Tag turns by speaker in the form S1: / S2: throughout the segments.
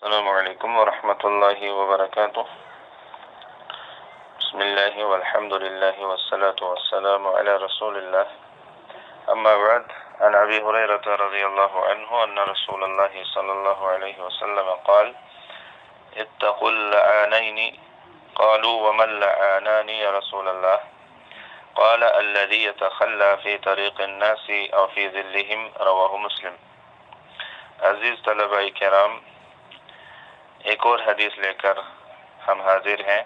S1: السلام علیکم ورحمۃ اللہ وبرکاتہ۔ بسم اللہ والحمد للہ والصلاة والسلام علی رسول اللہ، اما بعد، عن ابی ہریرۃ رضی اللہ عنہ ان رسول اللہ صلی اللہ علیہ وسلم قال اتقوا اللعانین قالوا وما اللعانان یا رسول اللہ قال الذي يتخلى في طريق الناس او في ظلهم، رواہ مسلم۔ عزیز طلباء کرام، ایک اور حدیث لے کر ہم حاضر ہیں۔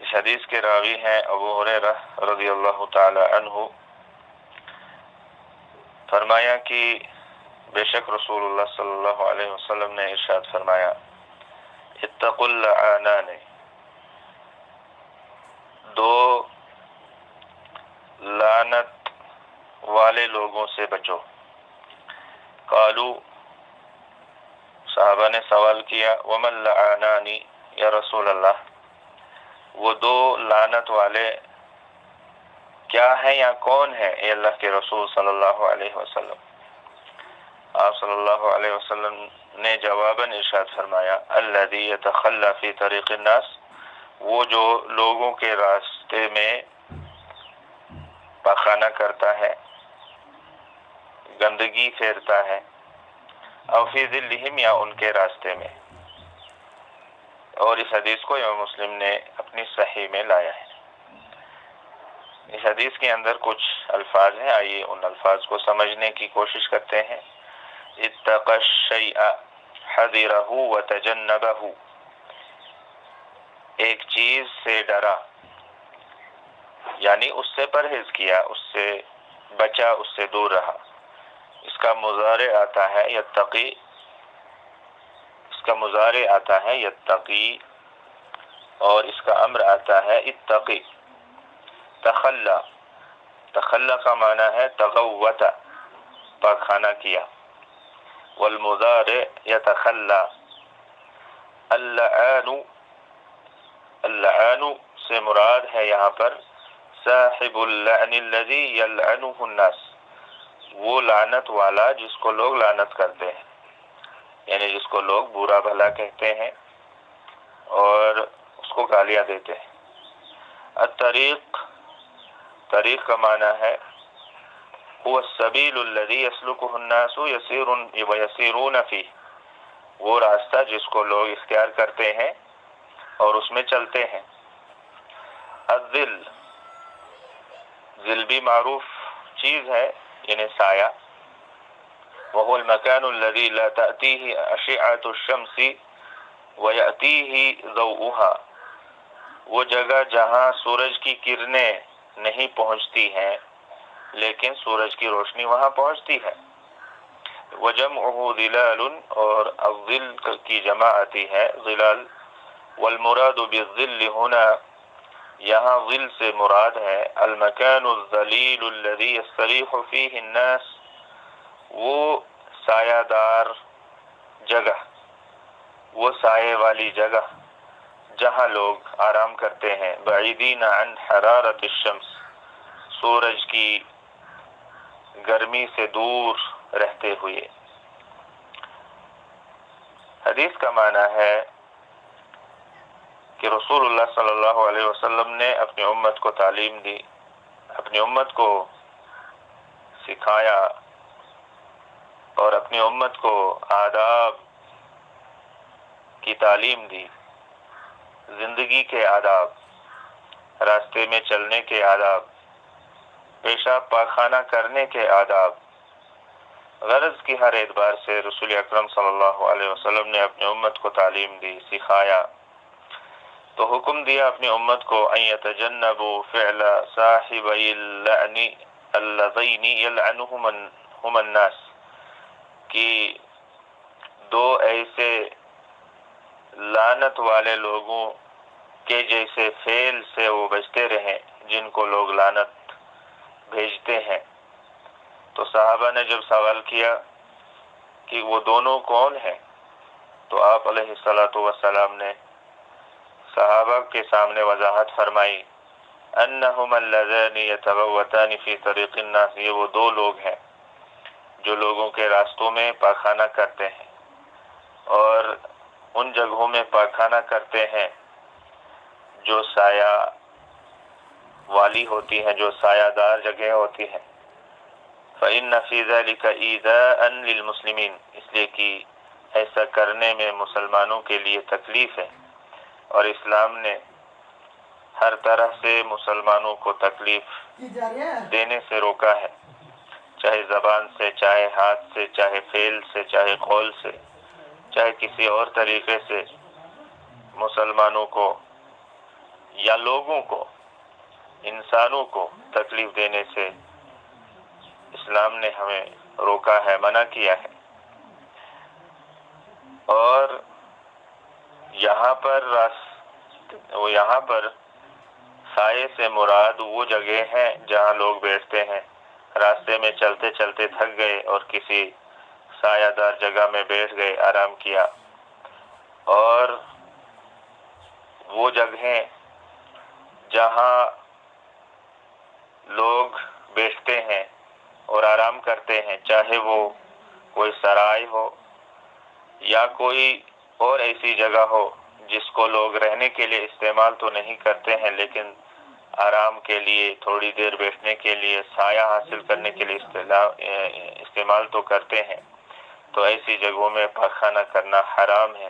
S1: اس حدیث کے راوی ہیں ابو ہریرہ رضی اللہ تعالی عنہ۔ فرمایا کہ بے شک رسول اللہ صلی اللہ علیہ وسلم نے ارشاد فرمایا، اتقوا اللعانان، دو لعنت والے لوگوں سے بچو۔ قالوا، صحابہ نے سوال کیا، وما اللعانان یا رسول اللہ، وہ دو لعنت والے کیا ہیں یا کون ہیں اے اللہ کے رسول صلی اللہ علیہ وسلم؟ آپ صلی اللہ علیہ وسلم نے جواباً ارشاد فرمایا، الذی یتخلی فی طریق الناس، وہ جو لوگوں کے راستے میں پاخانہ کرتا ہے، گندگی پھیرتا ہے، او فی ظلہم، یا ان کے راستے میں۔ اور اس حدیث کو امام مسلم نے اپنی صحیح میں لایا ہے۔ اس حدیث کے اندر کچھ الفاظ ہیں، آئیے ان الفاظ کو سمجھنے کی کوشش کرتے ہیں۔ اتقى الشیء حذرہ وتجنبہ، ایک چیز سے ڈرا یعنی اس سے پرہیز کیا، اس سے بچا، اس سے دور رہا۔ اس کا مضارع آتا ہے یتقی، اس کا مضارع آتا ہے یتقی، اور اس کا امر آتا ہے اتقی۔ تخلی، تخلی کا معنی ہے تغوط، پاخانہ کیا۔ والمضارع یتخلی۔ اللعان، اللعان سے مراد ہے یہاں پر صاحب اللعن الذی یلعنہ الناس، وہ لعنت والا جس کو لوگ لعنت کرتے ہیں، یعنی جس کو لوگ برا بھلا کہتے ہیں اور اس کو گالیاں دیتے ہیں۔ الطریق، طریق کا معنی ہے هو السبیل الذی یسلکہ الناس یسیرون فیہ، وہ راستہ جس کو لوگ اختیار کرتے ہیں اور اس میں چلتے ہیں۔ الظل، ظل بھی معروف چیز ہے، یعنی سایہ۔ وهو المكان الذي لا تأتيه أشعة الشمس ويأتيه ضوءها، وہ جگہ جہاں سورج کی کرنیں نہیں پہنچتی ہیں لیکن سورج کی روشنی وہاں پہنچتی ہے۔ وجمعه ظلال، اور الظل کی جمع آتی ہے ظلال۔ والمراد بالظل هنا، یہاں ظل سے مراد ہے المكان الظلیل الذي يستريح فيه الناس، وہ سایہ دار جگہ، وہ سائے والی جگہ جہاں لوگ آرام کرتے ہیں۔ بعیدین عن حرارت الشمس، سورج کی گرمی سے دور رہتے ہوئے۔ حدیث کا معنی ہے کہ رسول اللہ صلی اللہ علیہ وسلم نے اپنی امت کو تعلیم دی، اپنی امت کو سکھایا اور اپنی امت کو آداب کی تعلیم دی، زندگی کے آداب، راستے میں چلنے کے آداب، پیشاب پاخانہ کرنے کے آداب۔ غرض کی ہر اعتبار سے رسول اکرم صلی اللہ علیہ وسلم نے اپنی امت کو تعلیم دی، سکھایا، تو حکم دیا اپنی امت کو ان یتجنبوا فعل صاحبی اللعن اللذین یلعنہم الناس، کہ دو ایسے لعنت والے لوگوں کے جیسے فعل سے وہ بچتے رہیں جن کو لوگ لعنت بھیجتے ہیں۔ تو صحابہ نے جب سوال کیا کہ وہ دونوں کون ہیں، تو آپ علیہ السلام نے صحابہ کے سامنے وضاحت فرمائی، انہم اللذان یتغوطان فی طریق الناس، یہ وہ دو لوگ ہیں جو لوگوں کے راستوں میں پاخانہ کرتے ہیں اور ان جگہوں میں پاخانہ کرتے ہیں جو سایہ والی ہوتی ہیں، جو سایہ دار جگہ ہوتی ہیں۔ فَإِنَّ فِي ذَلِكَ إِيذَاءً لِلْمُسْلِمِينَ، اس لیے کہ ایسا کرنے میں مسلمانوں کے لیے تکلیف ہے، اور اسلام نے ہر طرح سے مسلمانوں کو تکلیف دینے سے روکا ہے، چاہے زبان سے، چاہے ہاتھ سے، چاہے فعل سے، چاہے قول سے، چاہے کسی اور طریقے سے مسلمانوں کو یا لوگوں کو، انسانوں کو تکلیف دینے سے اسلام نے ہمیں روکا ہے، منع کیا ہے۔ اور یہاں پر سائے سے مراد وہ جگہ ہیں جہاں لوگ بیٹھتے ہیں، راستے میں چلتے چلتے تھک گئے اور کسی سایہ دار جگہ میں بیٹھ گئے، آرام کیا۔ اور وہ جگہیں جہاں لوگ بیٹھتے ہیں اور آرام کرتے ہیں، چاہے وہ کوئی سرائے ہو یا کوئی اور ایسی جگہ ہو جس کو لوگ رہنے کے لیے استعمال تو نہیں کرتے ہیں، لیکن آرام کے لیے، تھوڑی دیر بیٹھنے کے لیے، سایہ حاصل کرنے کے لیے استعمال تو کرتے ہیں، تو ایسی جگہوں میں پاخانہ کرنا حرام ہے۔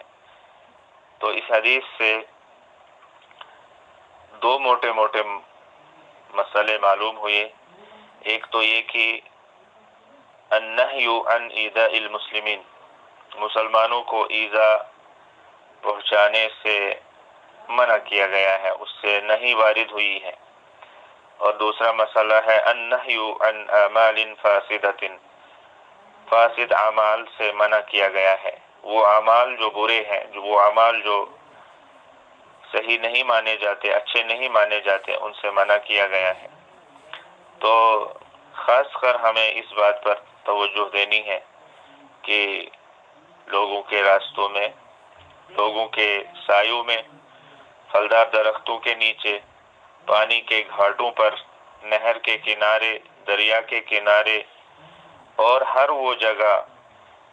S1: تو اس حدیث سے دو موٹے موٹے مسئلے معلوم ہوئے۔ ایک تو یہ کہ النہی عن ایذاء المسلمین، مسلمانوں کو ایذا پہنچانے سے منع کیا گیا ہے، اس سے نہیں وارد ہوئی ہے۔ اور دوسرا مسئلہ ہے النہی عن اعمال فاسدۃ، فاسد اعمال سے منع کیا گیا ہے، وہ اعمال جو برے ہیں، وہ اعمال جو صحیح نہیں مانے جاتے، اچھے نہیں مانے جاتے، ان سے منع کیا گیا ہے۔ تو خاص کر ہمیں اس بات پر توجہ دینی ہے کہ لوگوں کے راستوں میں، لوگوں کے سایوں میں، پھلدار درختوں کے نیچے، پانی کے گھاٹوں پر، نہر کے کنارے، دریا کے کنارے، اور ہر وہ جگہ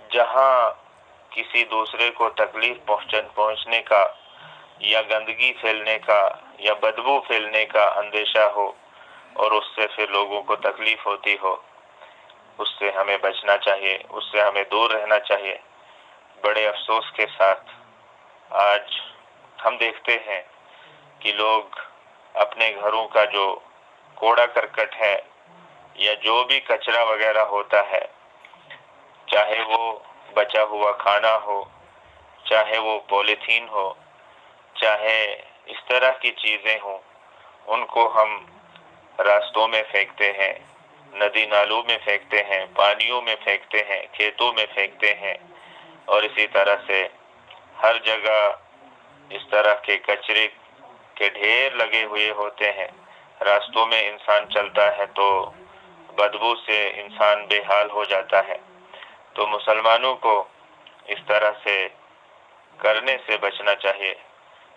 S1: جہاں کسی دوسرے کو تکلیف پہنچنے کا یا گندگی پھیلنے کا یا بدبو پھیلنے کا اندیشہ ہو اور اس سے پھر لوگوں کو تکلیف ہوتی ہو، اس سے ہمیں بچنا چاہیے، اس سے ہمیں دور رہنا چاہیے۔ بڑے افسوس کے ساتھ آج ہم دیکھتے ہیں کہ لوگ اپنے گھروں کا جو کوڑا کرکٹ ہے یا جو بھی کچرا وغیرہ ہوتا ہے، چاہے وہ بچا ہوا کھانا ہو، چاہے وہ پولیتھین ہو، چاہے اس طرح کی چیزیں ہوں، ان کو ہم راستوں میں پھینکتے ہیں، ندی نالوں میں پھینکتے ہیں، پانیوں میں پھینکتے ہیں، کھیتوں میں پھینکتے ہیں، اور اسی طرح سے ہر جگہ اس طرح کے کچرے کے ڈھیر لگے ہوئے ہوتے ہیں۔ راستوں میں انسان چلتا ہے تو بدبو سے انسان بے حال ہو جاتا ہے۔ تو مسلمانوں کو اس طرح سے کرنے سے بچنا چاہیے۔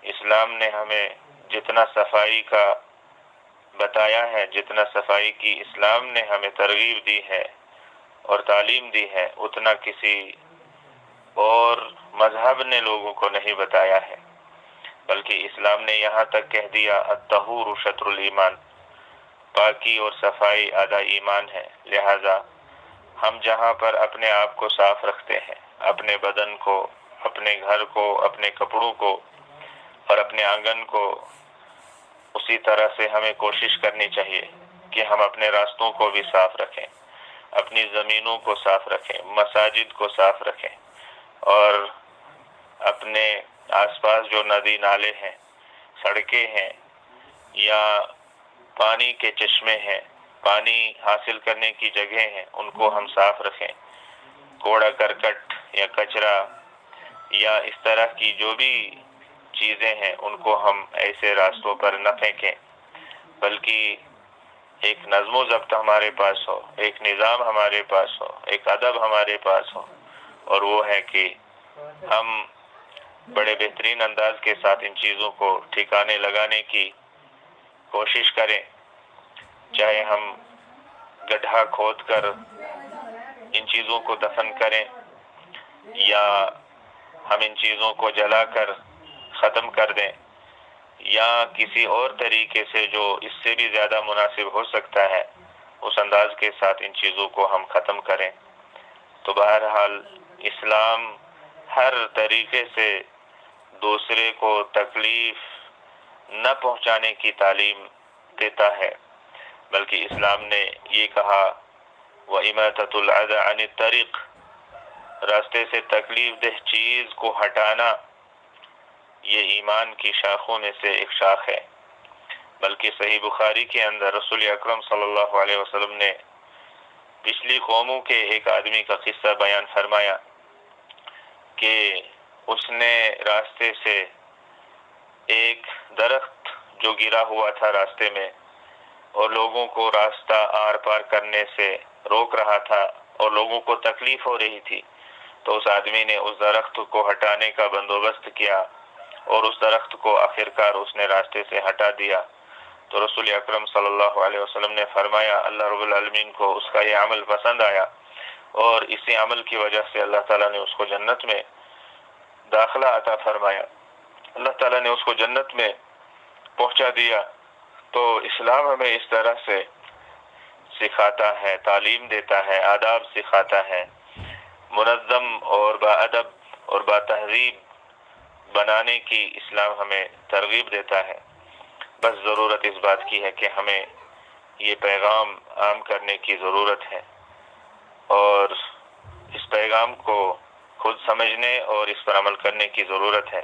S1: اسلام نے ہمیں جتنا صفائی کا بتایا ہے، جتنا صفائی کی اسلام نے ہمیں ترغیب دی ہے اور تعلیم دی ہے، اتنا کسی اور مذہب نے لوگوں کو نہیں بتایا ہے، بلکہ اسلام نے یہاں تک کہہ دیا الطہور شطر الایمان، پاکی اور صفائی آدھا ایمان ہے۔ لہذا ہم جہاں پر اپنے آپ کو صاف رکھتے ہیں، اپنے بدن کو، اپنے گھر کو، اپنے کپڑوں کو اور اپنے آنگن کو، اسی طرح سے ہمیں کوشش کرنی چاہیے کہ ہم اپنے راستوں کو بھی صاف رکھیں، اپنی زمینوں کو صاف رکھیں، مساجد کو صاف رکھیں، اور اپنے آس پاس جو ندی نالے ہیں، سڑکیں ہیں یا پانی کے چشمے ہیں، پانی حاصل کرنے کی جگہیں ہیں، ان کو ہم صاف رکھیں۔ کوڑا کرکٹ یا کچرا یا اس طرح کی جو بھی چیزیں ہیں ان کو ہم ایسے راستوں پر نہ پھینکیں، بلکہ ایک نظم و ضبط ہمارے پاس ہو، ایک نظام ہمارے پاس ہو، ایک ادب ہمارے پاس ہو، اور وہ ہے کہ ہم بڑے بہترین انداز کے ساتھ ان چیزوں کو ٹھکانے لگانے کی کوشش کریں، چاہے ہم گڈھا کھود کر ان چیزوں کو دفن کریں یا ہم ان چیزوں کو جلا کر ختم کر دیں یا کسی اور طریقے سے جو اس سے بھی زیادہ مناسب ہو سکتا ہے اس انداز کے ساتھ ان چیزوں کو ہم ختم کریں۔ تو بہرحال اسلام ہر طریقے سے دوسرے کو تکلیف نہ پہنچانے کی تعلیم دیتا ہے، بلکہ اسلام نے یہ کہا وَإِمَاتَةُ الْأَذَى عَنِ الطَّرِيقِ، راستے سے تکلیف دہ چیز کو ہٹانا یہ ایمان کی شاخوں میں سے ایک شاخ ہے۔ بلکہ صحیح بخاری کے اندر رسول اکرم صلی اللہ علیہ وسلم نے پچھلی قوموں کے ایک آدمی کا قصہ بیان فرمایا کہ اس نے راستے سے ایک درخت جو گرا ہوا تھا راستے میں اور لوگوں کو راستہ آر پار کرنے سے روک رہا تھا اور لوگوں کو تکلیف ہو رہی تھی، تو اس آدمی نے اس درخت کو ہٹانے کا بندوبست کیا اور اس درخت کو آخرکار اس نے راستے سے ہٹا دیا۔ تو رسول اکرم صلی اللہ علیہ وسلم نے فرمایا اللہ رب العالمین کو اس کا یہ عمل پسند آیا اور اسی عمل کی وجہ سے اللہ تعالیٰ نے اس کو جنت میں داخلہ عطا فرمایا، اللہ تعالیٰ نے اس کو جنت میں پہنچا دیا۔ تو اسلام ہمیں اس طرح سے سکھاتا ہے، تعلیم دیتا ہے، آداب سکھاتا ہے، منظم اور باادب اور باتہذیب بنانے کی اسلام ہمیں ترغیب دیتا ہے۔ بس ضرورت اس بات کی ہے کہ ہمیں یہ پیغام عام کرنے کی ضرورت ہے اور اس پیغام کو خود سمجھنے اور اس پر عمل کرنے کی ضرورت ہے۔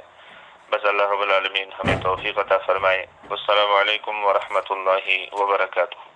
S1: بس اللہ رب العالمین ہمیں توفیق عطا فرمائے۔ والسلام علیکم ورحمۃ اللہ وبرکاتہ۔